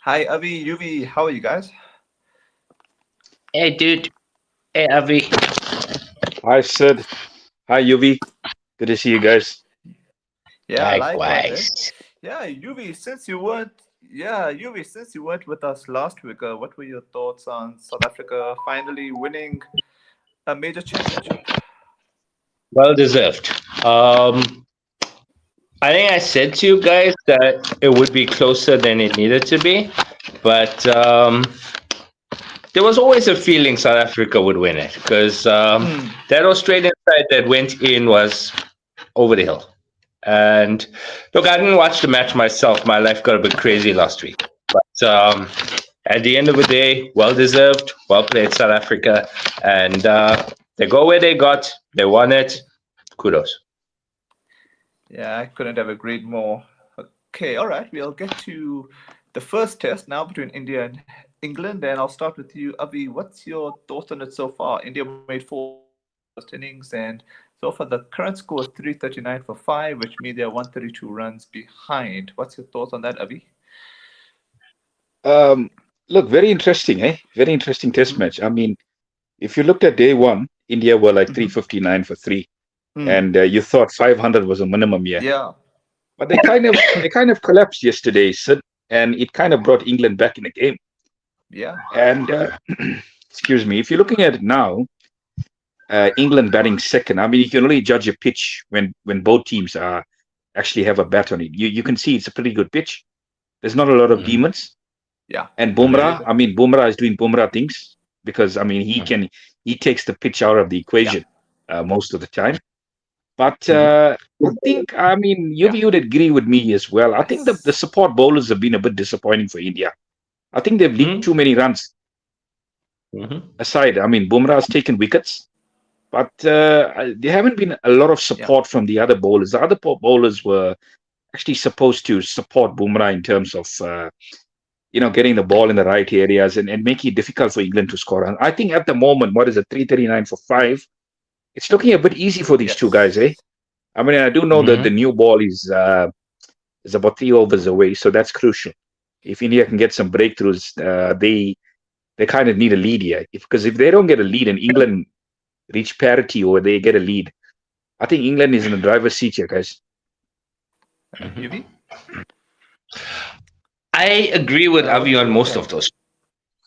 Hi, Avi, Yuvi. How are you guys? Hey, dude. Hey, Avi. Hi, Sid. Hi, Yuvi. Good to see you guys. Yeah, likewise, eh? Likewise. Yeah, Yuvi, since you weren't with us last week, what were your thoughts on South Africa finally winning a major championship? Well deserved. I think I said to you guys that it would be closer than it needed to be, but there was always a feeling South Africa would win it because Hmm. that Australian side that went in was over the hill. And look, I didn't watch the match myself. My life got a bit crazy last week. But at the end of the day, well deserved, well played, South Africa. And they go where they got, they won it. Kudos. Yeah, I couldn't have agreed more. Okay, all right. We'll get to the first test now between India and England, and I'll start with you, Avi. What's your thoughts on it so far? India made four first innings, and so far the current score is 339 for five, which means they're 132 runs behind. What's your thoughts on that, Avi? Um, Look, very interesting, eh? Very interesting test Mm-hmm. match. I mean, if you looked at day one, India were like Mm-hmm. 359 for three, Mm. and you thought 500 was a minimum, yeah. Yeah. But they kind of collapsed yesterday, Sid, and it kind of brought England back in the game. Yeah. And excuse me, if you're looking at it now, England batting second. I mean, you can only judge a pitch when both teams are actually have a bat on it. You can see it's a pretty good pitch. There's not a lot of Mhm. demons. Yeah. And There Bumrah, isn't. I mean, Bumrah is doing Bumrah things because I mean Mhm. he takes the pitch out of the Yeah. equation most of the time. But Mm-hmm. I think I mean Yeah. you would agree with me as well. I think the Yes. support bowlers have been a bit disappointing for India. I think they've leaked too Mhm. many runs Mhm. aside. I mean, Bumrah's taken wickets, but there haven't been a lot of Yeah. support from the other bowlers. The other bowlers were actually supposed to support Bumrah in terms of getting the ball in the right areas and making it difficult for England to score. And I think at the moment, what is it, 339 for five? It's looking a bit easy for these two guys, Yes. eh? I mean, I do know that the Mhm. new ball is about 3 overs away, so that's crucial. If India can get some breakthroughs, they kind of need a lead here. Because if they don't get a lead and England reach parity or they get a lead, I think England is in the driver's seat here, guys. Mhm. Yuvi? I agree with What Avi do on you most think? of those.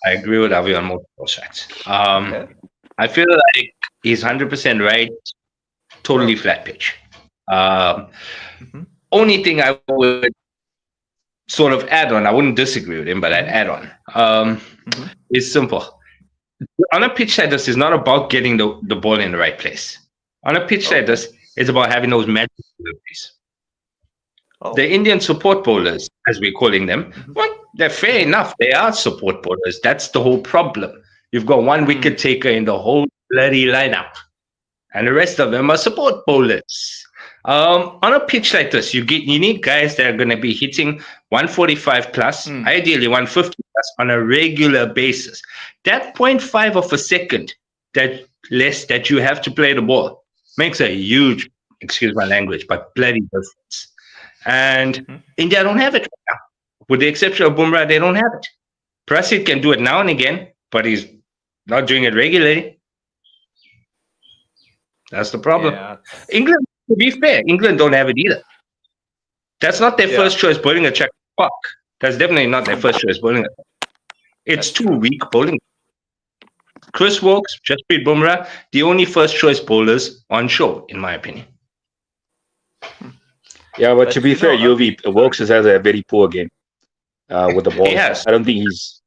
I agree with Avi on most of those facts. Okay. I feel like he's 100% right. Totally flat pitch. Um, Mm-hmm. Only thing I would sort of add on, I wouldn't disagree with him, but I'd Mm-hmm. add on. Um, Mm-hmm. it's simple. On a pitch like this, it's not about getting the ball in the right place. On a pitch like Okay. this, it's about having those magic deliveries. Oh. The Indian support bowlers, as we're calling them, Mm-hmm. well, they're fair Mm-hmm. enough. They are support bowlers. That's the whole problem. You've got one Mm. wicket taker in the whole bloody lineup, and the rest of them are support bowlers. On a pitch like this, you need guys that are going to be hitting 145 plus, Mm. ideally 150 plus on a regular basis. That point 0.5 of a second that less that you have to play the ball makes a huge, excuse my language, but bloody difference. And Mm-hmm. India don't have it right now. With the exception of Bumrah, they don't have it. Prasid can do it now and again, but he's not doing it regularly. That's the problem. Yeah. England, to be fair, England don't have it either. That's not their Yeah. first choice bowling attack. Fuck. That's definitely not their first choice bowling attack. It's That's too true. weak bowling. Chris Wokes, Jasprit Bumrah, the only first choice bowlers on show, in my opinion. Yeah, but to But be fair, Avi, UV sorry. Wilkes has a very poor game with the He ball. has. I don't think he's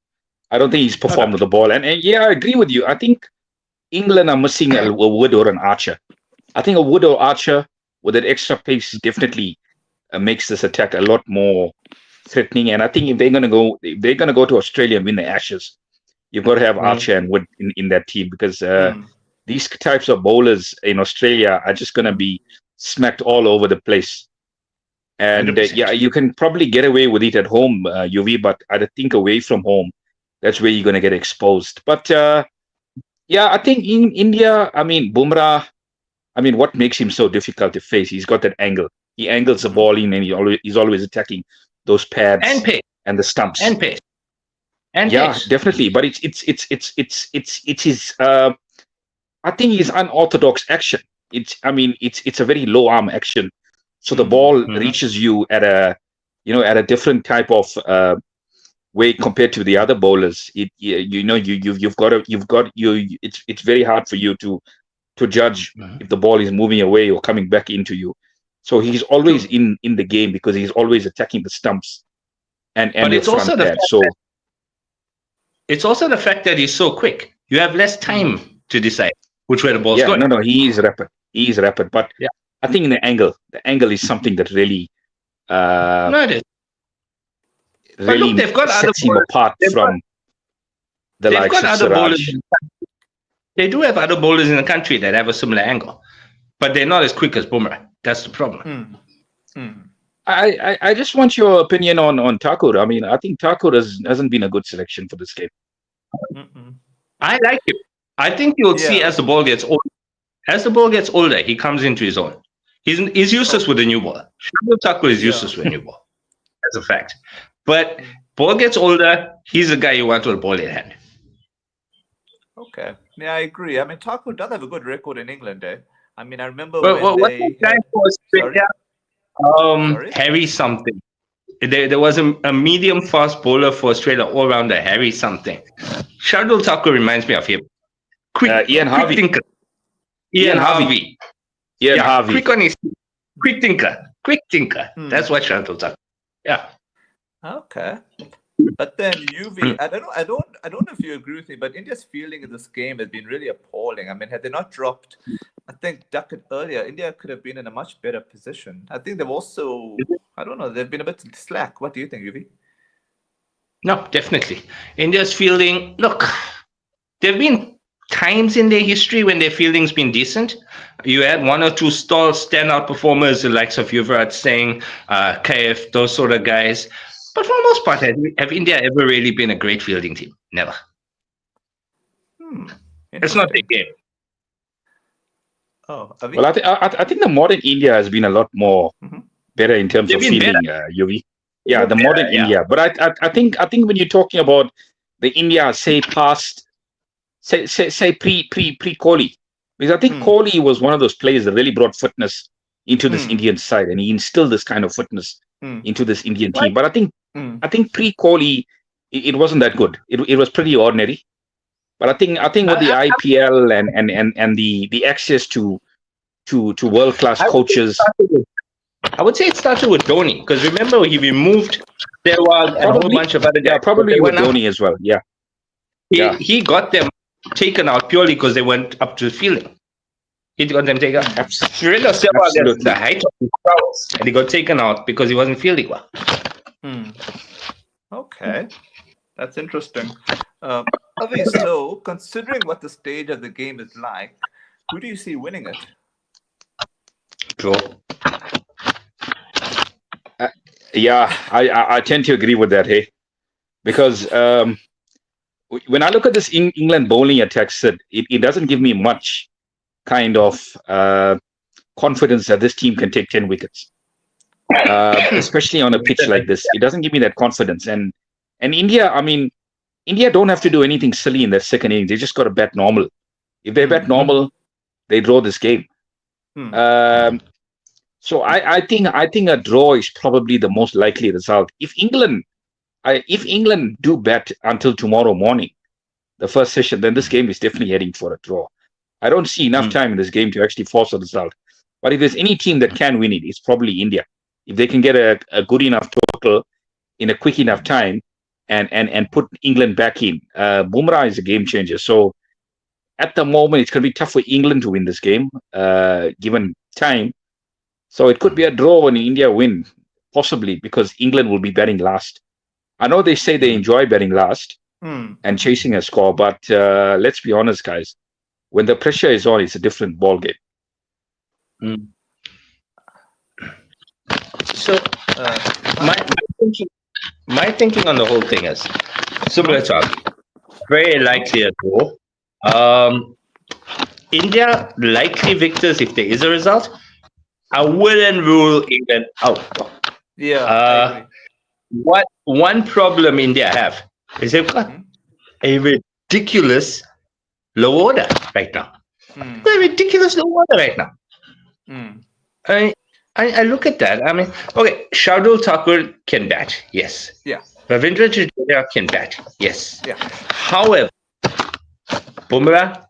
No performed with doubt. the ball. And yeah, I agree with you. I think England are missing a Wood or an Archer. I think a Wood or Archer with that extra pace definitely makes this attack a lot more threatening. And I think if they're gonna go to Australia and win the Ashes, you've got to have Mm. Archer and Wood in that team because Mm. these types of bowlers in Australia are just gonna Mm. be smacked all over the place. And yeah, 100%. you can probably get away with it at home, UV, but I think away from home, that's where you're gonna get exposed. But yeah, I think in India, I mean, Bumrah, I mean, what makes him so difficult to face? He's got that angle. He angles the Mm-hmm. ball in, and he's always attacking those And pads pace. and the stumps. And pace. And Yeah, pace. definitely. But it's his. I think his unorthodox action. It's a very low arm action, so the ball reaches you at a different type of way compared to the other bowlers. It's very hard for you to judge if the ball is moving away or coming back into you. So he's always in the game because he's always attacking the stumps and But the it's also front the pad. fact So it's also the fact that he's so quick. You have less time to decide which way the ball's yeah, going. no, he is rapid. He is rapid, but Yeah. I think the angle is something that really No, it is. But look, they've got other sets him bowlers. apart from the They've likes got of other bowlers. Siraj. They do have other bowlers in the country that have a similar angle, but they're not as quick as Bumrah. That's the problem. I just want your opinion on Thakur. I mean, I think Thakur hasn't been a good selection for this game. I like him. I think you'll see as the ball gets older. As the ball gets older, he comes into his own. He's useless with a new ball. Shardul Thakur is useless with a new ball. That's a fact. But ball gets older, he's the guy you want with a ball in hand. Okay. Yeah, I agree. I mean, Thakur does have a good record in England, eh? I mean, I remember What's that guy for Australia? Sorry? Harry something. There was a medium fast bowler for Australia, all rounder, Harry something. Shardul Thakur reminds me of him. Ian Harvey. Thinker. Ian Harvey. Harvey. Quick on his feet. Quick thinker. That's what Shardul Thakur. Yeah. Okay. But then UV, I don't know if you agree with me, but India's fielding in this game has been really appalling. I mean, had they not dropped, I think, Duckett earlier, India could have been in a much better position. I think they've also, I don't know, they've been a bit slack. What do you think, UV? No, definitely. India's fielding, look, there have been times in their history when their fielding's been decent. You had one or two standout performers, the likes of Yuvraajh, Singh, KF, those sort of guys. But for the most part, have India ever really been a great fielding team? Never. It's not their game. Oh, Avish? Well, I think the modern India has been a lot more better in terms of fielding, UV. Yeah, the modern India. But I think when you're talking about the India, say past, say pre Kohli, because I think Kohli was one of those players that really brought fitness into this Indian side, and he instilled this kind of fitness into this Indian team. But I think pre Kohli, it wasn't that good. It was pretty ordinary. But I think with the IPL and the access to world class coaches, I would say it started with Dhoni, because remember he removed. There was a whole bunch of other guys. Yeah, probably with Dhoni as well. Yeah, he got them taken out purely because they went up to fielding. He got them taken out. Surendra Sehwag at the height of his prowess, and he got taken out because he wasn't fielding well. Okay, that's interesting. Avi, so considering what the stage of the game is like, who do you see winning it? Draw. I tend to agree with that, hey, because when I look at this England bowling attack, Sid, it doesn't give me much kind of confidence that this team can take 10 wickets, especially on a pitch like this. It doesn't give me that confidence. And India, I mean, India don't have to do anything silly in their second innings. They just got to bat normal. If they bat normal, they draw this game. So I think a draw is probably the most likely result. If England do bat until tomorrow morning, the first session, then this game is definitely heading for a draw. I don't see enough time in this game to actually force a result. But if there's any team that can win it, it's probably India. If they can get a good enough total in a quick enough time and put England back in. Bumrah is a game changer. So at the moment, it's going to be tough for England to win this game, given time. So it could be a draw when India win, possibly, because England will be batting last. I know they say they enjoy batting last and chasing a score, but let's be honest, guys. When the pressure is on, it's a different ball game. So my thinking on the whole thing is similar to Avi. Very likely a draw. India likely victors if there is a result. I wouldn't rule England out. Yeah. What one problem India have is they've got a ridiculous low order right now. A ridiculous low order right now. I look at that. I mean, okay, Shardul Thakur can bat, yes. Yeah. Ravindra Jadeja can bat, yes. Yeah. However, Bumrah,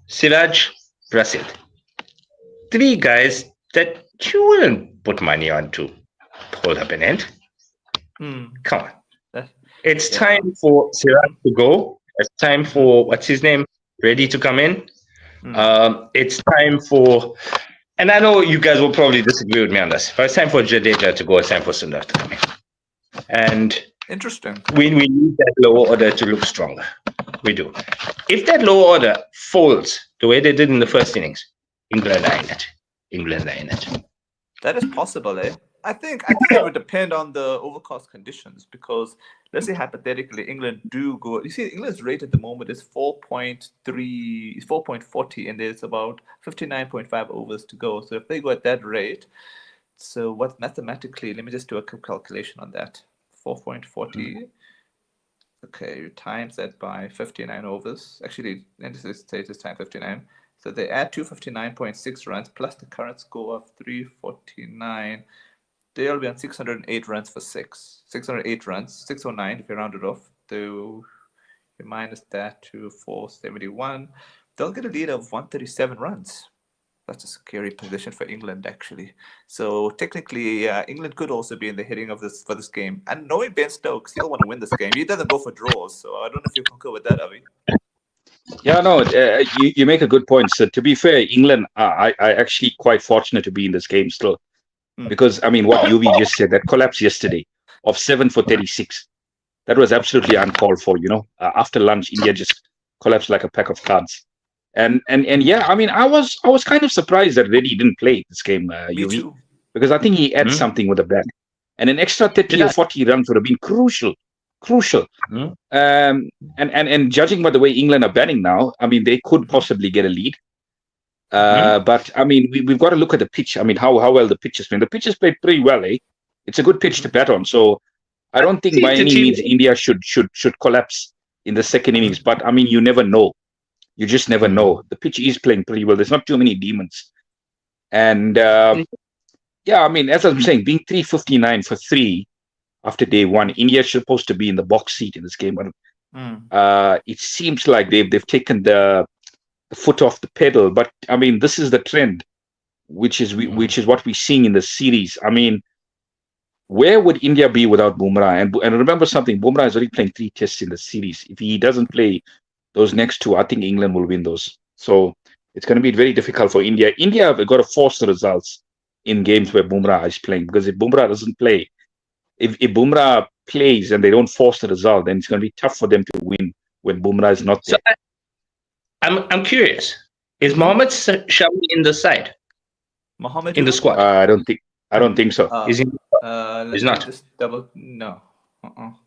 Siraj, Prasid, 3 guys that you wouldn't put money on to hold up an end. Come on. It's time for Siraj to go. It's time for, what's his name, Reddy to come in. It's time for, and I know you guys will probably disagree with me on this, but it's time for Jadeja to go. It's time for Sundar to come in. And interesting. We need that lower order to look stronger. We do. If that lower order folds the way they did in the first innings, England are in it. England are in it. That is possible, eh? I think it would depend on the overcast conditions, because let's say hypothetically England do go. You see, England's rate at the moment is 4.40, and there's about 59.5 overs to go. So if they go at that rate, so what mathematically? Let me just do a quick calculation on that. 4.40. Okay, you times that by 59 overs. Actually, and this say it's time 59. So they add 259.6 runs plus the current score of 349. They'll be on 608 runs for 6. 608 runs, 609 if you round it off. So you minus that to 471. They'll get a lead of 137 runs. That's a scary position for England, actually. So technically, England could also be in the hitting of this for this game. And knowing Ben Stokes, he'll want to win this game. He doesn't go for draws. So I don't know if you concur with that, Avi. Yeah, no, you make a good point. So to be fair, England are actually quite fortunate to be in this game still. Because, I mean, what Yuvi just said, that collapse yesterday of 7 for 36, that was absolutely uncalled for, you know. After lunch, India just collapsed like a pack of cards. And yeah, I mean, I was kind of surprised that Reddy didn't play this game, Yuvi, because I think he adds something with the bat. And an extra 30 or 40 runs would have been crucial. And judging by the way England are batting now, I mean, they could possibly get a lead. But I mean, we've got to look at the pitch. I mean, how well the pitch has been. The pitch has played pretty well, eh? It's a good pitch to bat on. So I don't think by any means India should collapse in the second innings. But I mean, you never know. You just never know. The pitch is playing pretty well. There's not too many demons. And yeah, I mean, as I'm saying, being 359 for 3 after day 1, India is supposed to be in the box seat in this game. But it seems like they've taken the foot off the pedal. But I mean, this is the trend, which is what we're seeing in the series. I mean, where would India be without Bumrah? And remember something, Bumrah is already playing 3 tests in the series. If he doesn't play those next 2, I think England will win those. So it's going to be very difficult for India. India have got to force the results in games where Bumrah is playing, because if Bumrah doesn't play, if Bumrah plays and they don't force the result, then it's going to be tough for them to win when Bumrah is not there. So I'm curious. Is Mohammad Shami in the side? Mohammad in the squad? I don't think so. Is he? He's not. Just double. No,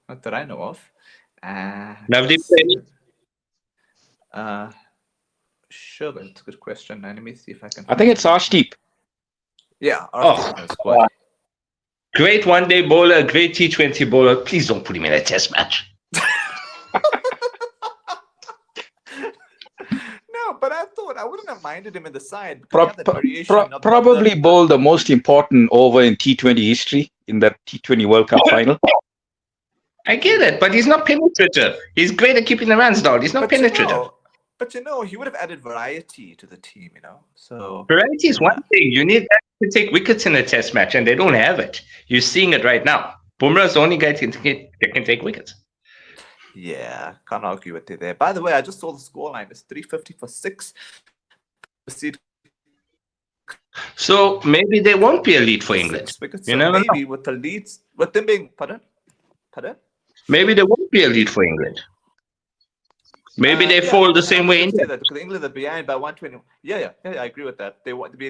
not that I know of. Navdeep playing? Sure, but it's a good question. Let me see if I can. I think it's Arshdeep. Yeah. Great one-day bowler, great T20 bowler. Please don't put him in a test match. No, but I thought I wouldn't have minded him in the side. Probably bowled the most important over in T20 history in that T20 World Cup final. I get it, but he's not penetrative. He's great at keeping the runs down. He's not penetrative. But he would have added variety to the team, So variety is one thing. You need that to take wickets in a test match, and they don't have it. You're seeing it right now. Bumrah's the only guy that can take wickets. Yeah, can't argue with it there. By the way, I just saw the scoreline. It's 350 for 6. So maybe there won't be a lead for England. You never know. With the leads, with them being pardon. Maybe there won't be a lead for England. Maybe they fall the same way India. Because England are behind by 120. Yeah, I agree with that. They want to be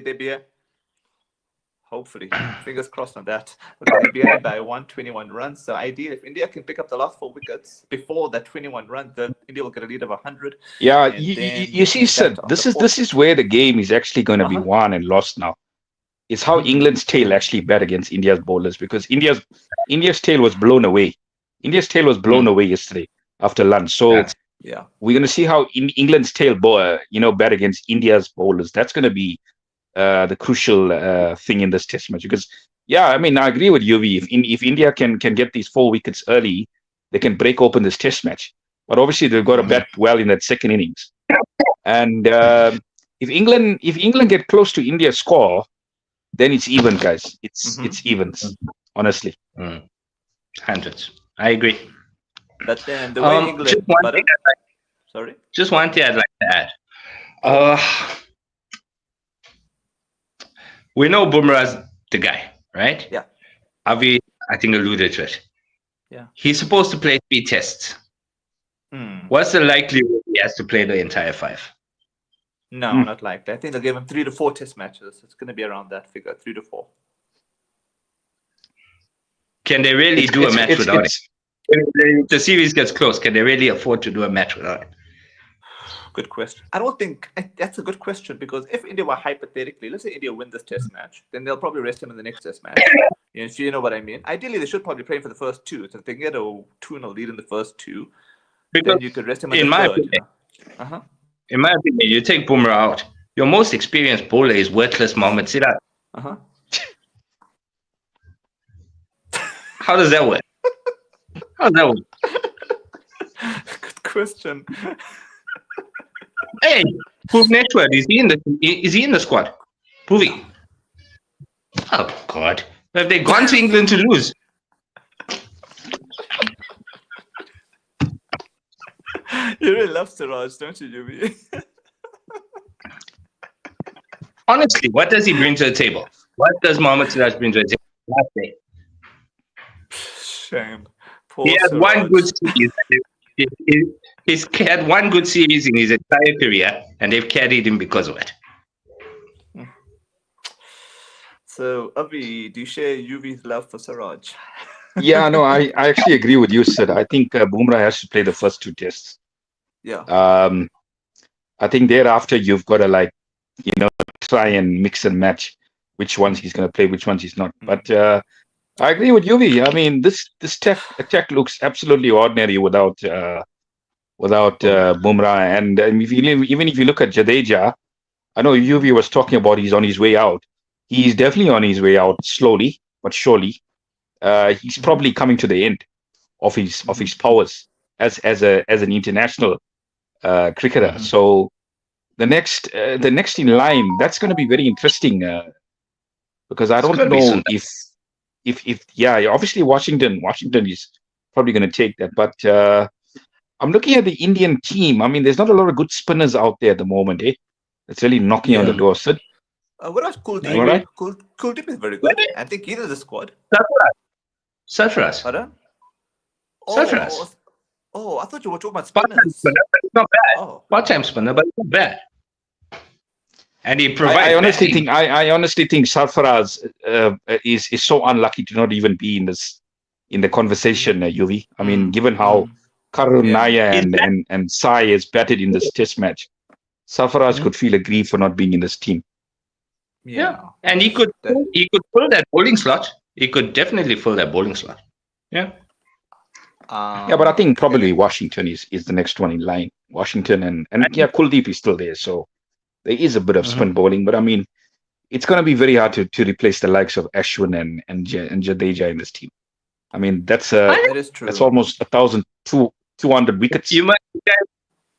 hopefully, fingers crossed on that. They're behind by 121 runs. So ideally, if India can pick up the last 4 wickets before that 21 runs, then India will get a lead of 100. Yeah, you see, Sid, this is where the game is actually going to be won and lost now. It's how England's tail actually bet against India's bowlers, because India's tail was blown away. India's tail was blown away yesterday. after lunch. So Yeah. we're going to see how England's tail bat against India's bowlers. That's going to be the crucial thing in this test match. Because, I agree with you. If India can get these 4 wickets early, they can break open this test match. But obviously, they've got to bat well in that second innings. And if England get close to India's score, then it's even, guys. It's evens, honestly. Hundreds. I agree. But then the way England... Just one thing I'd like to add. We know Bumrah's the guy, right? Yeah. Avi, I think, alluded to it. Yeah. He's supposed to play 3 tests. What's the likelihood he has to play the entire 5? No, not likely. I think they'll give him 3 to 4 test matches. It's going to be around that figure, 3 to 4. Can they really do a match without it? If the series gets close, can they really afford to do a match without it? Good question. I don't think that's a good question, because if India were hypothetically, let's say India win this test match, then they'll probably rest him in the next test match. If you know what I mean. Ideally, they should probably play him for the first 2. So if they can get a 2-0 lead in the first 2, then you could rest him in the third. In my opinion, you take Bumrah out. Your most experienced bowler is worthless Mohammad Siddharth. How does that work? Good question. Hey, Bhuvneshwar, is he in the squad? Bhuvi. Oh God. Have they gone to England to lose? You really love Siraj, don't you, Yuvi? Honestly, what does he bring to the table? What does Mohammad Siraj bring to the table? Nothing. Shame. He had one good series. He's had one good series in his entire career, and they've carried him because of it. So, Avi, do you share Yuvi's love for Siraj? I actually agree with you, Sid. I think Bumrah has to play the first 2 tests. Yeah. I think thereafter you've got to try and mix and match which ones he's going to play, which ones he's not. But I agree with Yuvi. I mean, this attack looks absolutely ordinary without Bumrah. And even if you look at Jadeja, I know Yuvi was talking about he's on his way out. He's definitely on his way out, slowly but surely. He's probably coming to the end of his powers as an international cricketer. So the next in line, that's going to be very interesting, because I don't know if obviously Washington is probably going to take that, but I'm looking at the Indian team. I mean, there's not a lot of good spinners out there at the moment, It's really knocking on the door, Sid. What about Kuldeep? Right? Kuldeep is very good. I think he's in the squad. Sarfaraz. Pardon? Sarfaraz. Oh, I thought you were talking about spinners. Spinner, but it's not bad. Part-time spinner, but it's not bad. And he provides. I honestly think Sarfaraz is so unlucky to not even be in the conversation, Yuvi. I mean, given how Karun Nair and Sai has batted in this test match, Sarfaraz could feel aggrieved for not being in this team. Yeah. And he could fill that bowling slot. He could definitely fill that bowling slot. Yeah. But I think probably Washington is the next one in line. Washington and Kuldeep is still there, so there is a bit of spin bowling. But I mean, it's going to be very hard to replace the likes of Ashwin and Jadeja in this team. I mean, that is true. That's almost 1,200 wickets.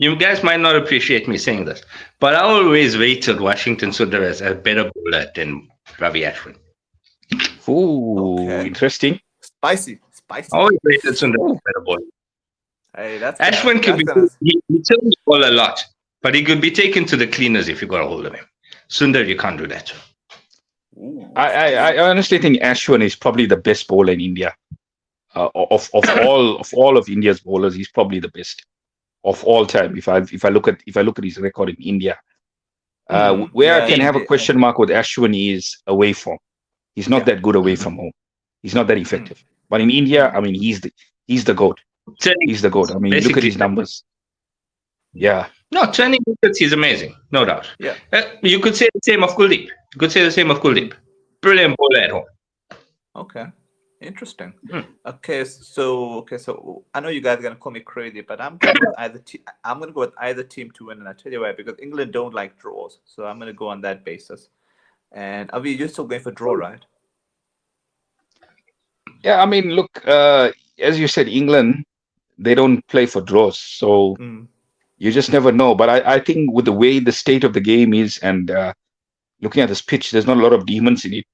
You guys might not appreciate me saying this, but I always rated Washington Sundar as a better bowler than Ravi Ashwin. Ooh, interesting. Spicy. I always rated Sundar as a better bowler. Hey, Ashwin could he tells the ball a lot, but he could be taken to the cleaners if you got a hold of him. Sundar, you can't do that. I honestly think Ashwin is probably the best bowler in India. Of all of India's bowlers, he's probably the best of all time. If I look at his record in India, where I can have a question mark with Ashwin is away from. He's not that good away from home. He's not that effective. But in India, I mean, he's the GOAT. He's the GOAT. I mean, look at his numbers. Yeah. No, turning wickets, he's amazing, no doubt. Yeah. You could say the same of Kuldeep. Brilliant bowler at home. Okay. Interesting. Hmm. Okay, so I know you guys are gonna call me crazy, but I'm going with I'm gonna go with either team to win, and I tell you why, because England don't like draws, so I'm gonna go on that basis. And Avi, you're still going for draw, right? Yeah, I mean, look, as you said, England, they don't play for draws, so Mm. you just never know. But I think with the way the state of the game is, and looking at this pitch, there's not a lot of demons in it.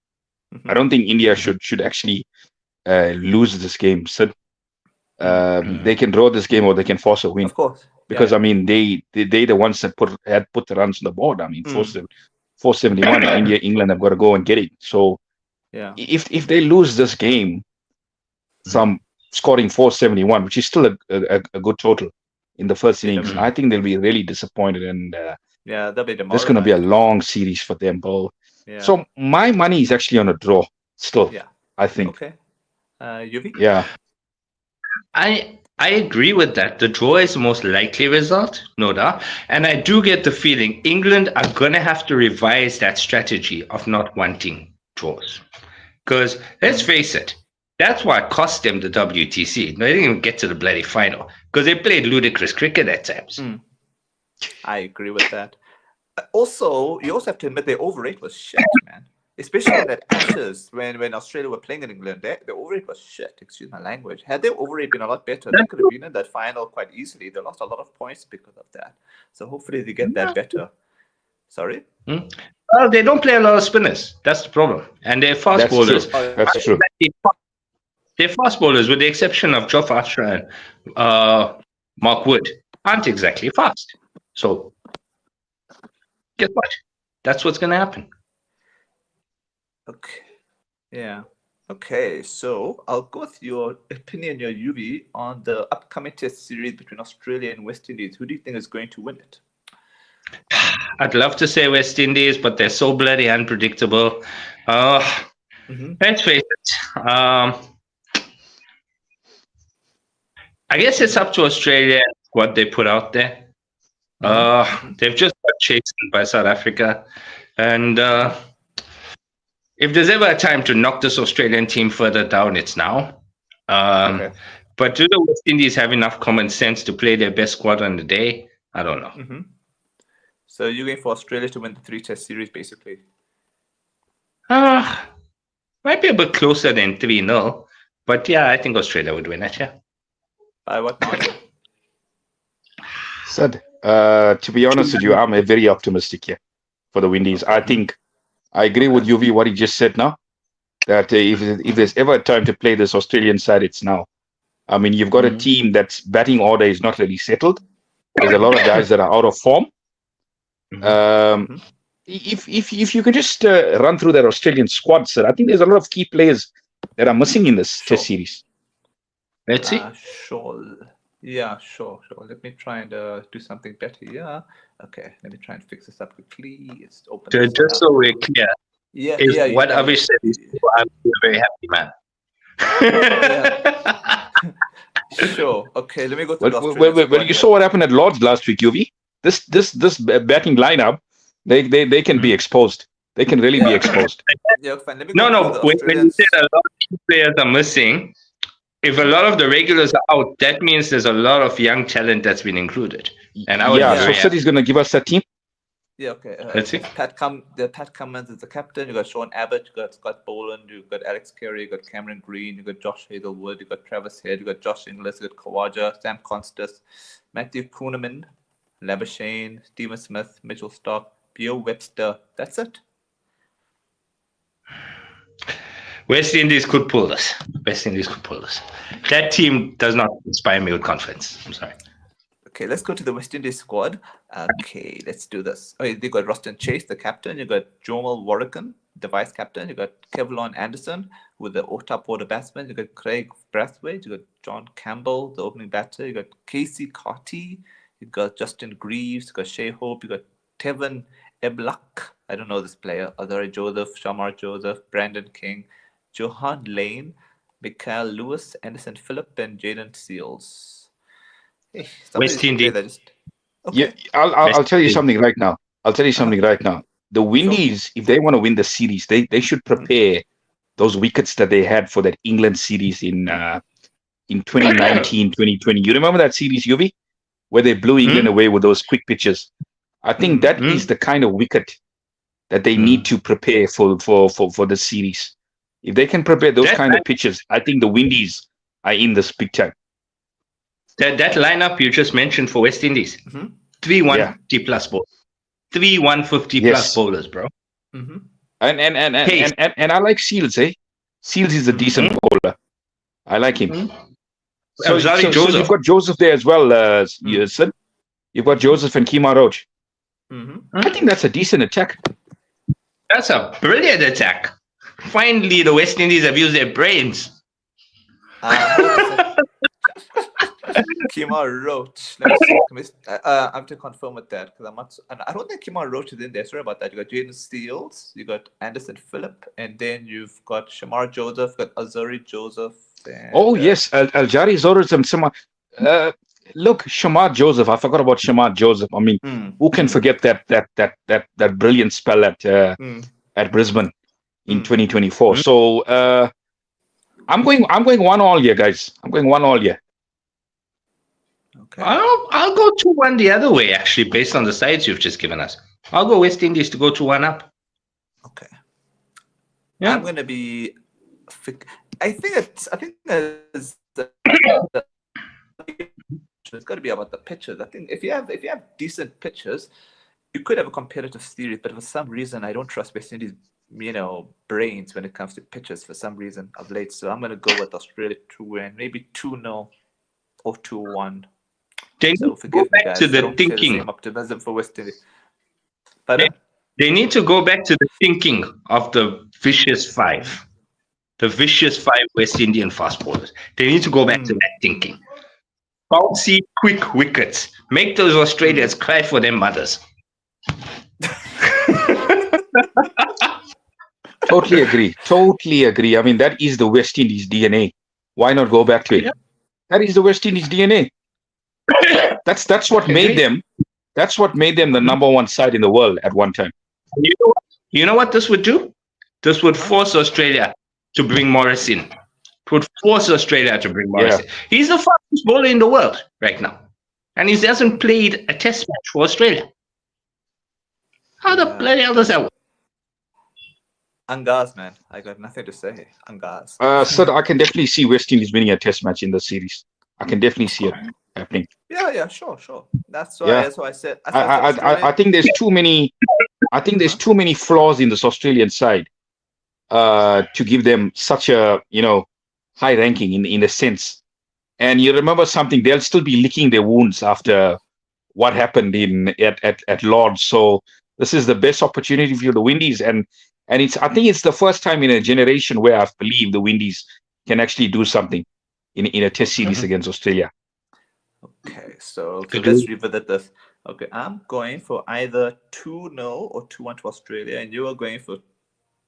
Mhm. I don't think India should actually lose this game. So they can draw this game or they can force a win. Of course. Because Yeah, I mean, they the ones that had put the runs on the board. I mean, Mm. 471, and England have got to go and get it. So yeah. if they lose this game from scoring 471, which is still a good total in the first innings, I think they'll be really disappointed, and Yeah, they'll be this is going to be a demoralized. long series for them, Bo. Yeah. So my money is actually on a draw still. Yeah. I think. Okay. Yuvi? Yeah. I agree with that. The draw is the most likely result, no doubt. And I do get the feeling England are going to have to revise that strategy of not wanting draws. Because let's face it, that's what cost them the WTC. They didn't even get to the bloody final because they played ludicrous cricket at times. I agree with that. Also, you also have to admit their overrate was shit, man. Especially in that Ashes when Australia were playing in England, their overrate was shit. Excuse my language. Had their overrate been a lot better, they could have been in that final quite easily. They lost a lot of points because of that. So hopefully they get that better. Sorry? Well, they don't play a lot of spinners. That's the problem. And their fast bowlers. That's true. Their fast bowlers, with the exception of Geoff Archer and Mark Wood, aren't exactly fast. So guess what? That's what's going to happen. Okay. Yeah. Okay, so I'll go with your opinion, your UV, on the upcoming Test series between Australia and West Indies. Who do you think is going to win it? I'd love to say West Indies, but they're so bloody unpredictable. Let's face it. I guess it's up to Australia what they put out there. They've just got chased by South Africa, and if there's ever a time to knock this Australian team further down, it's now. But do the West Indies have enough common sense to play their best squad on the day? I don't know. So you're going for Australia to win the 3-Test series, basically? Might be a bit closer than 3-0. But yeah, I think Australia would win it, yeah. By what margin? Sid, to be honest with you, I'm very optimistic here for the Windies. I think I agree with UV what he just said now, that if there's ever a time to play this Australian side, it's now. I mean, you've got a team that's batting order is not really settled. There's a lot of guys that are out of form. If you could just run through that Australian squad, sir, I think there's a lot of key players that are missing in this Test series. Let's see. Sure. Yeah, sure. Let me try and do something better. Yeah. Okay. Let me try and fix this up quickly. It's open. Just so we're clear. What Avish said is, I'm a very happy man. Sure. Okay. Let me go to the Australian Well, you saw what happened at Lord's last week, UV. This batting lineup, they can be exposed. They can really be exposed. Yeah, fine. Let me No. When you said a lot of key players are missing, if a lot of the regulars are out, that means there's a lot of young talent that's been included. And I was so City's going to give us that team. Yeah, okay. Let's see. Pat Cummins is the captain. You got Sean Abbott. You got Scott Boland. You got Alex Carey. You got Cameron Green. You got Josh Hazelwood. You got Travis Head. You got Josh Inglis. You got Khawaja, Sam Constas, Matthew Kuhneman, Labuschagne, Steven Smith, Mitchell Stark, Bio Webster. That's it. West Indies could pull this. That team does not inspire me with confidence. I'm sorry. Okay, let's go to the West Indies squad. Okay, let's do this. Okay, you got Roston Chase, the captain. You got Jomal Warrican, the vice captain. You got Kevlon Anderson with the top order batsman. You got Craig Brathwaite. You got John Campbell, the opening batter. You got Casey Carty. You got Justin Greaves. You got Shea Hope. You got Tevin Eblak. I don't know this player. Adhari Joseph, Shamar Joseph, Brandon King, Johan Lane, Mikael Lewis, Anderson Phillip, and Jaden Seals. Hey, West Indies. Yeah, I'll tell you something right now. The Windies, if they want to win the series, they should prepare those wickets that they had for that England series in 2019, 2020. You remember that series, Yuvi, where they blew England away with those quick pitches? I think that is the kind of wicket that they need to prepare for the series. If they can prepare those kind of pitches, I think the Windies are in this big time. That lineup you just mentioned for West Indies, 3 150 plus bowlers, 3 150 plus bowlers, bro. And I like Seals, eh? Seals is a decent bowler. I like him. So you've got Joseph there as well, Sid. You've got Joseph and Kemar Roach. I think that's a decent attack. That's a brilliant attack. Finally, the West Indies have used their brains. Kemar Roach. I have to confirm with that because I'm not. And I don't think Kemar Roach is in there. Sorry about that. You got Jaden Steels, you got Anderson Phillip, and then you've got Shamar Joseph, got Azari Joseph. And, yes, Aljari Zoris and Shamar. Look, Shamar Joseph. I forgot about Shamar Joseph. I mean, who can forget that brilliant spell at Brisbane in 2024? So I'm going 1-1 here, guys. I'm going 1-1 here. Okay. I'll go 2-1 the other way, actually, based on the sides you've just given us. I'll go West Indies to go 2-1 up. Okay. Yeah. I'm going to be. I think there's it's got to be about the pitches. I think if you have decent pitches, you could have a competitive series. But for some reason, I don't trust West Indies, brains when it comes to pitches for some reason of late. So I'm going to go with Australia to win, maybe 2-0 or 2-1. They need to go back to the thinking. Same optimism for West Indies. They need to go back to the thinking of the vicious five. The vicious 5 West Indian fast bowlers. They need to go back to that thinking. Bouncy, quick wickets. Make those Australians cry for their mothers. Totally agree. I mean, that is the West Indies DNA. Why not go back to it? Yeah. That is the West Indies DNA. That's what made them. That's what made them the number 1 side in the world at one time. You know what this would do? This would force Australia to bring Morris in. It would force Australia to bring Morris in. He's the fastest bowler in the world right now. And he hasn't played a test match for Australia. How the bloody hell does that work? Angaz, man. I got nothing to say. Angaz. Sir, I can definitely see West Indies winning a test match in the series. I can definitely see it happening. Yeah, sure. That's why I said. I think there's too many. I think there's too many flaws in this Australian side to give them such a high ranking in a sense. And you remember something? They'll still be licking their wounds after what happened at Lord's. So this is the best opportunity for the Windies, and I think it's the first time in a generation where I believe the Windies can actually do something in a test series against Australia. Okay, so let's revisit this. Okay, I'm going for either 2-0 or 2-1 to Australia, and you are going for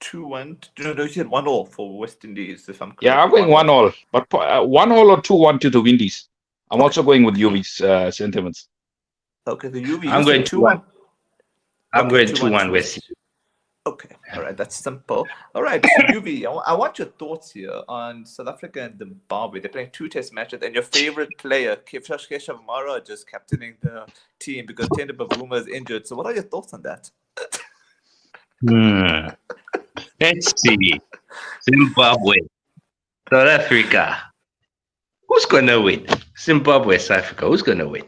2-1. No, you said 1-0 for West Indies, if I'm correct. Yeah, I'm going 1-0, but 1-0 or 2-1 to the Windies. I'm also going with Yuvi's sentiments. Okay, the UV. I'm going 2-1. I'm going 2-1 West Indies. Okay, all right, that's simple. All right, so UV, I want your thoughts here on South Africa and Zimbabwe. They're playing 2 test matches, and your favorite player, Keshav Maharaj, is captaining the team because Tender Bavuma is injured. So what are your thoughts on that? Let's see. Zimbabwe, South Africa. Who's going to win? Zimbabwe, South Africa. Who's going to win?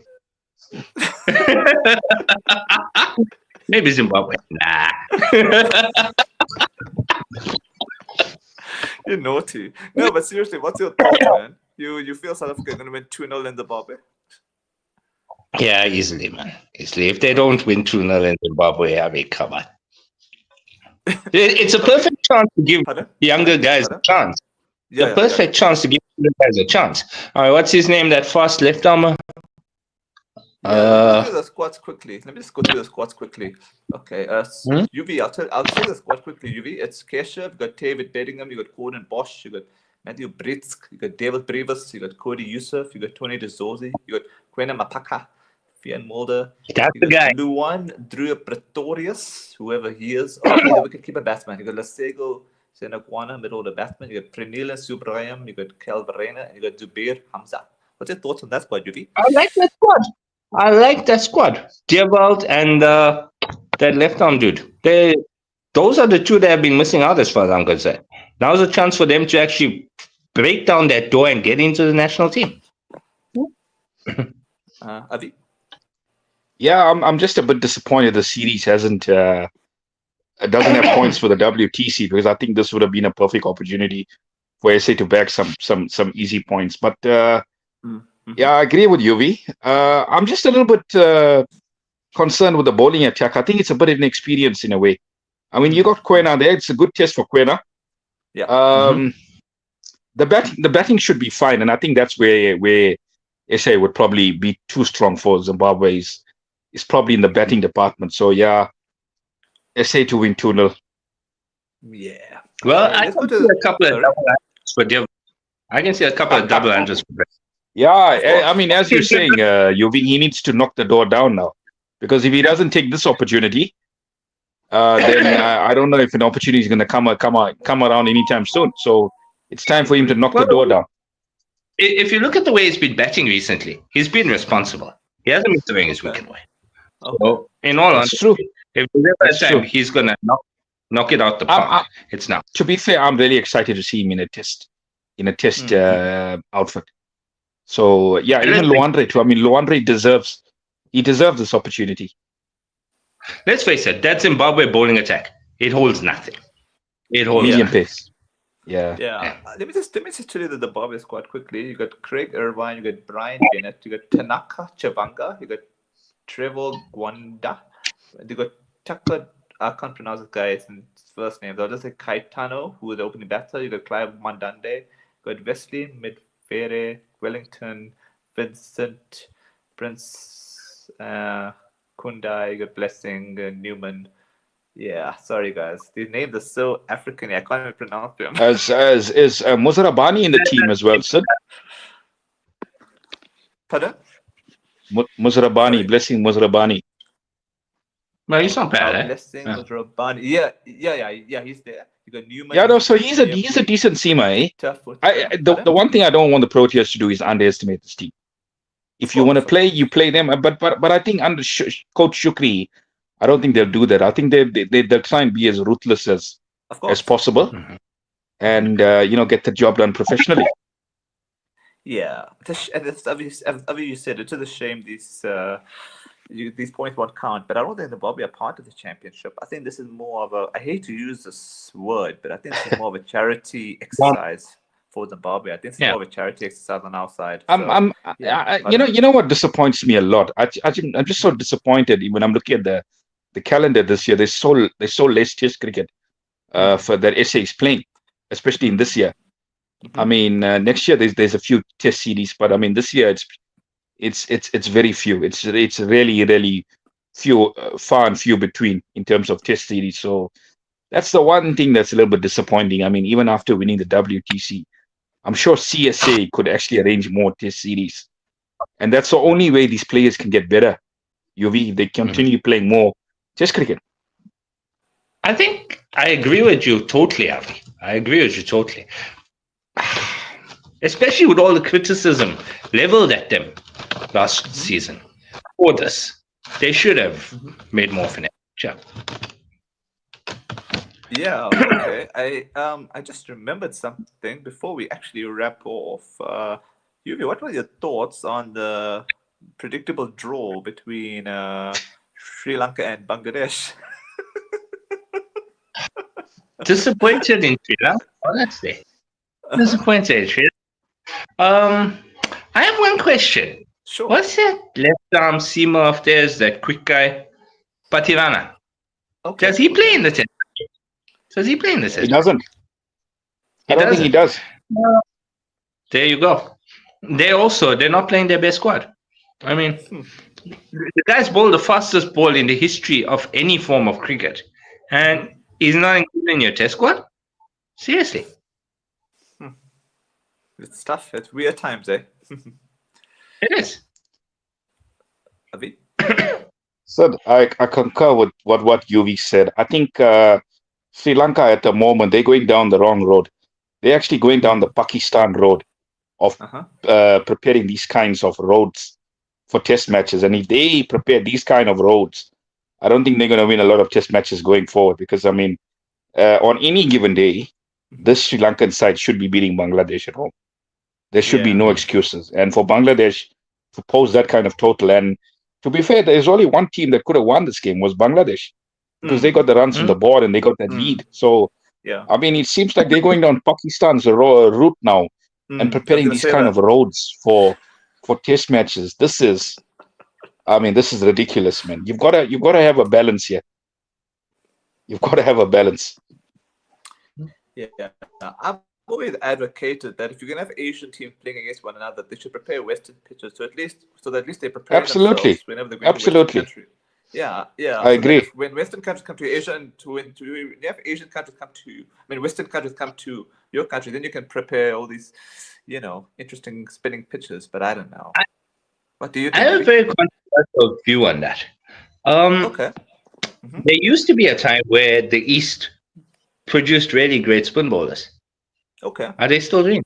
Maybe Zimbabwe. Nah. You're naughty. No, but seriously, what's your thought, man? You feel South Africa is going to win 2-0 in Zimbabwe? Yeah, easily, man. Easily. If they don't win 2-0 in Zimbabwe, I mean, come on. It's a perfect chance to give younger guys a chance. The perfect chance to give younger guys a chance. All right, what's his name? That fast left armer? Let me go through the squads quickly. Let me just go through the squads quickly. Okay, UV, I'll say the squad quickly. UV, it's Keshav, you got David Bedingham, you got Gordon Bosch, you got Matthew Britsk, you got David Brevis, you got Cody Youssef, you got Tony DeZorzi, you got Kwena Mapaka, Fian Mulder, that's the guy. Luan Drew Pretorius, whoever he is. Oh, the wicketkeeper batsman. You got Lasego Senakwana, middle order batsman. You got Pranila Subrayam, you got Kel Verena, and you got Zubair Hamza. What's your thoughts on that squad, Yuvi? I like that squad. Dewald and that left arm dude. Those are the two that have been missing out as far as I'm concerned. Now's a chance for them to actually break down that door and get into the national team. Avi? Yeah, I'm just a bit disappointed the series doesn't have points for the WTC, because I think this would have been a perfect opportunity for SA to bag some easy points. But yeah, I agree with Yuvi. I'm just a little bit concerned with the bowling attack. I think it's a bit inexperienced in a way. I mean, you got Kwena there. It's a good test for Kwena. Yeah. The batting should be fine, and I think that's where SA would probably be too strong for Zimbabwe. Is probably in the batting department. So yeah, SA to win 2-0. Yeah. Well, I can see a couple of double hundreds for Dev. I can see a couple of double hundreds for Yeah, I mean, as you're saying, Yuvi, he needs to knock the door down now, because if he doesn't take this opportunity, then I don't know if an opportunity is going to come around anytime soon. So it's time for him to knock the door down. If you look at the way he's been batting recently, he's been responsible. He hasn't been doing his wicket way. So, in all honesty, if there's ever time, he's going to knock it out the park. It's now. To be fair, I'm really excited to see him in a test outfit. So yeah, even Luandre too. I mean, Luandre deserves this opportunity. Let's face it, that Zimbabwe bowling attack, it holds nothing. It holds medium pace. Yeah. Let me just tell you the Zimbabwe squad quickly. You got Craig Irvine, you got Brian Bennett, you got Tanaka Chavanga, you got Trevor Gwanda, you got Tucker. I can't pronounce this guy's first name. I'll just say Kaitano, who is the opening batter. You got Clive Mandande, you got Wesley Midfere, Wellington, Vincent, Prince, Kundai, you got Blessing, Newman. Yeah, sorry guys. These names are so African. I can't even pronounce them. Is Muzarabani in the team as well, Sid? Pardon? Muzarabani, Blessing Muzarabani. Well, he's not bad, Blessing Muzarabani. Yeah, he's there. You got Newman. Yeah, no, so he's a decent seamer, eh? The one thing I don't want the Proteas to do is underestimate this team. If you want to play, you play them. But I think under Coach Shukri, I don't think they'll do that. I think they'll try and be as ruthless as possible, and get the job done professionally. Yeah, as you said, it's a shame these points won't count. But I don't think Zimbabwe are part of the championship. I think this is more of I hate to use this word, but I think it's more of a charity exercise for Zimbabwe. I think it's more of a charity exercise on our side. You know what disappoints me a lot? I'm just so disappointed when I'm looking at the calendar this year. There's so less Test cricket for that SA is playing, especially in this year. I mean, next year there's a few Test series, but I mean this year it's very few. It's really few, far and few between in terms of Test series. So that's the one thing that's a little bit disappointing. I mean, even after winning the WTC, I'm sure CSA could actually arrange more Test series, and that's the only way these players can get better. They continue playing more Test cricket. I think I agree with you totally, Avi. I agree with you totally. Especially with all the criticism leveled at them last season for this. They should have made more finesse. Yeah, okay. I just remembered something before we actually wrap off. Yuvi, what were your thoughts on the predictable draw between Sri Lanka and Bangladesh? Disappointed in Sri Lanka, honestly. Disappointed in Sri Lanka. I have one question. Sure. What's that left arm seamer of theirs, that quick guy, Patirana? Okay. Does he play in the test? He doesn't. I don't think he does. There you go. They're not playing their best squad. I mean, the guy's bowled the fastest ball in the history of any form of cricket, and he's not included in your test squad? Seriously. It's tough. It's weird times, eh? It is. Avi? So I concur with what Yuvi said. I think Sri Lanka at the moment, they're going down the wrong road. They're actually going down the Pakistan road of preparing these kinds of roads for test matches. And if they prepare these kind of roads, I don't think they're going to win a lot of test matches going forward. Because, I mean, on any given day, this Sri Lankan side should be beating Bangladesh at home. There should be no excuses. And for Bangladesh to post that kind of total, and to be fair, there's only one team that could have won this game was Bangladesh, because they got the runs from the board and they got that lead. So, I mean, it seems like they're going down Pakistan's route now and preparing these kind of roads for test matches. This is ridiculous, man. You've got to have a balance here. You've got to have a balance. Yeah, I've always advocated that if you're gonna have Asian teams playing against one another, they should prepare Western pitches, so that at least they prepare themselves whenever they're going to Western country. Yeah. I agree. When Western countries come to Asia, and when you have Asian countries come to, Western countries come to your country, then you can prepare all these, interesting spinning pitches. But I don't know. What do you think? I have a very controversial view on that. Okay. There used to be a time where the East produced really great spin bowlers. Okay. Are they still doing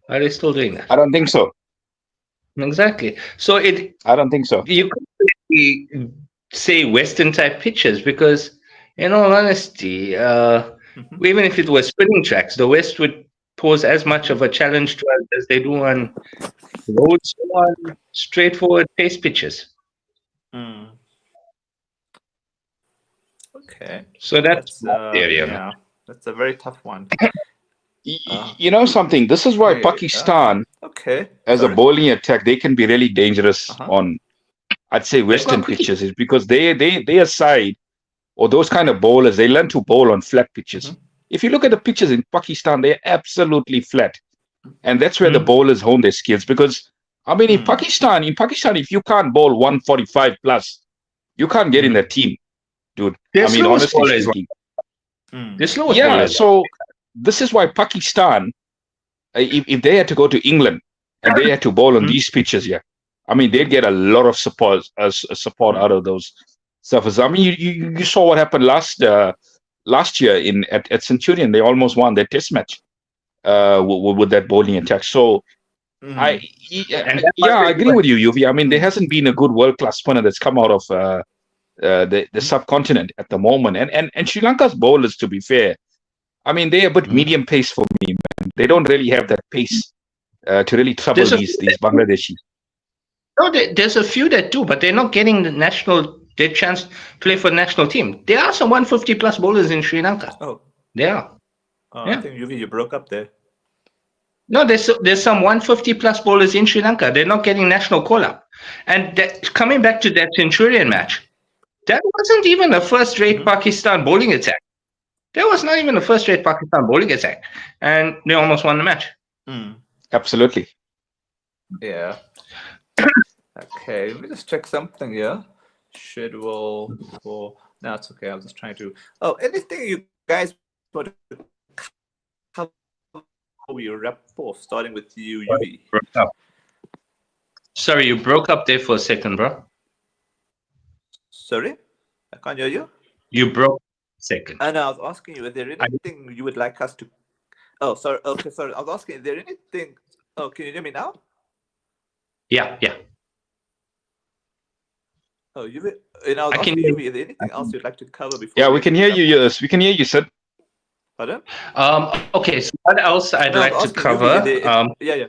that? I don't think so. Exactly. So I don't think so. You could really say Western type pitches, because, in all honesty, even if it was spinning tracks, the West would pose as much of a challenge to us as they do on roads or on straightforward pace pitches. Okay. So that's the area. Yeah, that's a very tough one. You know something? This is why Pakistan, as a bowling attack, they can be really dangerous on, I'd say, Western pitches, is because their side, or those kind of bowlers, they learn to bowl on flat pitches. If you look at the pitches in Pakistan, they're absolutely flat, and that's where the bowlers hone their skills. Because, I mean, in Pakistan, if you can't bowl 145 plus, you can't get in the team, dude. They're honestly speaking. So this is why Pakistan, if they had to go to England and they had to bowl on these pitches, I mean, they'd get a lot of support out of those surfaces. I mean, you saw what happened last year at Centurion. They almost won their test match with that bowling attack. So I agree with you, Yuvi. I mean, there hasn't been a good world-class spinner that's come out of the subcontinent at the moment. And Sri Lanka's bowlers, to be fair, I mean, they're a bit medium pace for me, man. They don't really have that pace to really trouble these Bangladeshi. No, there's a few that do, but they're not getting the chance to play for the national team. There are some 150 plus bowlers in Sri Lanka. Oh, there are. I think you broke up there. No, there's some 150 plus bowlers in Sri Lanka. They're not getting national call-up. And coming back to that Centurion match, that wasn't even a first-rate Pakistan bowling attack. That was not even a first-rate Pakistan bowling attack. And they almost won the match. Absolutely. Yeah. Okay, let me just check something here. Schedule for... No, it's okay. I was just trying to... Oh, anything you guys want to cover? We wrap off, starting with you, Yuvi. Sorry, you broke up there for a second, bro. Sorry? I can't hear you. You broke a second. And I was asking you, is there anything you would like us to... Oh, sorry. Okay, sorry. I was asking, is there anything... Oh, can you hear me now? Yeah. Oh, Yuvi, and I was asking you, is there anything else you'd like to cover before? Yeah, we can hear you. Yes, we can hear you, Sid. Pardon? Okay, so what else I'd like to cover? Yeah.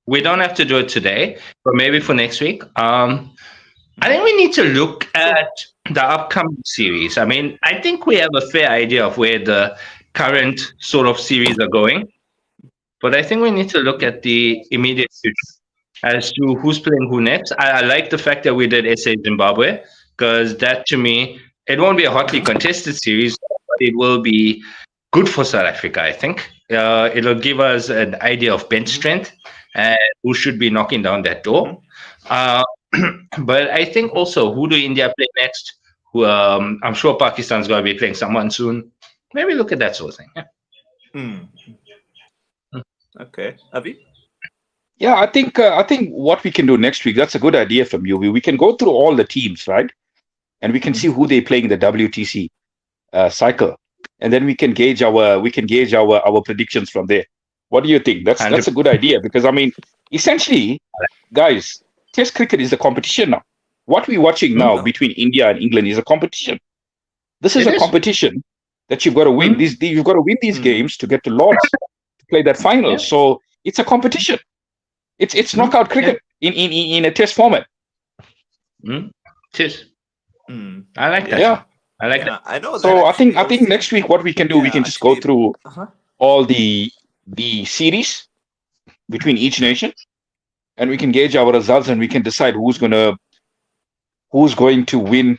We don't have to do it today, but maybe for next week. I think we need to look at the upcoming series. I mean, I think we have a fair idea of where the current sort of series are going, but I think we need to look at the immediate future as to who's playing who next. I like the fact that we did SA Zimbabwe, because that, to me, it won't be a hotly contested series, but it will be good for South Africa, I think. It'll give us an idea of bench strength and who should be knocking down that door. But I think also, who do India play next? I'm sure Pakistan's going to be playing someone soon. Maybe look at that sort of thing. Okay. Avi? Yeah, I think what we can do next week, that's a good idea from you. We can go through all the teams, right? And we can see who they play in the WTC. cycle, and then we can gauge our predictions from there. What do you think? That's a good idea, because I mean, essentially, guys, Test cricket is a competition now. What we're watching now between India and England is a competition. This is a competition that you've got to win. You've got to win these games to get to Lords to play that final. Yeah. So it's a competition. It's knockout cricket in a Test format. Cheers. I like that. Yeah, I like that. I know. So I think next week what we can do, we can just go through all the series between each nation, and we can gauge our results, and we can decide who's going to win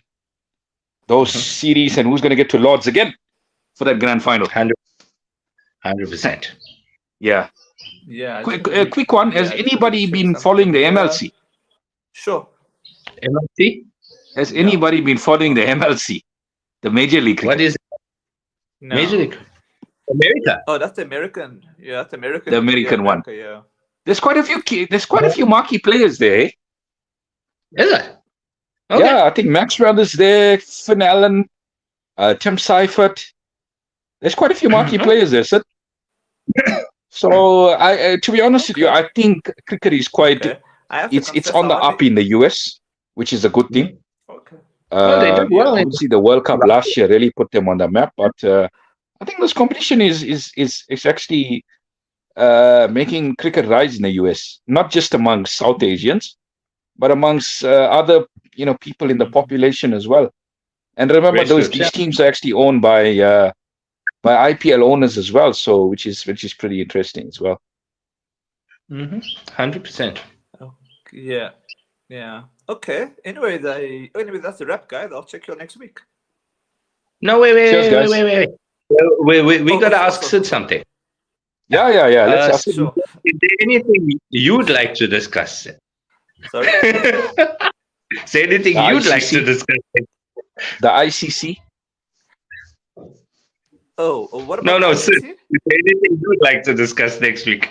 those series and who's going to get to Lords again for that grand final. 100%. Yeah. Yeah. Quick one. Has anybody been following the MLC? Sure. MLC? Has anybody been following the MLC? The Major League Cricket? What is it? No. Major League? America. Oh, that's the American. Yeah, that's American. The American one. America, yeah. There's quite a few marquee players there. Eh? Is it? Okay. Yeah, I think Maxwell is there, Finn Allen, Tim Seifert. There's quite a few marquee players there, Sid. So, to be honest with you, I think cricket is quite. Okay. It's on the up in the US, which is a good thing. Okay. They did well. Obviously, the World Cup last year really put them on the map, but I think this competition is actually making cricket rise in the US, not just amongst South Asians, but amongst other people in the population as well. And remember, these teams are actually owned by IPL owners as well, so which is pretty interesting as well. 100%. Yeah. Okay. Anyway, that's the wrap, guys. I'll check you next week. No, wait. We gotta ask Sid something. Yeah. Let's ask. Sure. Is there anything you'd like to discuss, Sid? Sorry. Say anything you'd like to discuss. The ICC. Oh, what about no, ICC? Sid. Is there anything you'd like to discuss next week?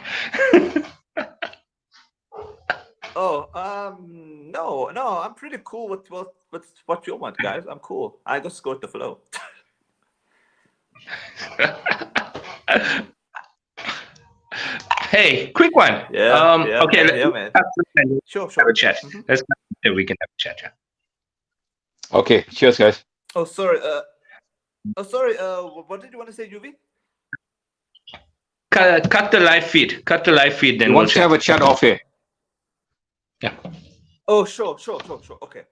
No, I'm pretty cool with what you want, guys. I'm cool. I just go with the flow. Hey, quick one. Yeah. Okay. Man. Sure. Have a chat. Let's we can have a chat. Yeah. Okay. Cheers, guys. Oh, sorry. What did you want to say, Juvi? Cut the live feed. Then we'll have a chat off here. Yeah. Oh, sure. Okay.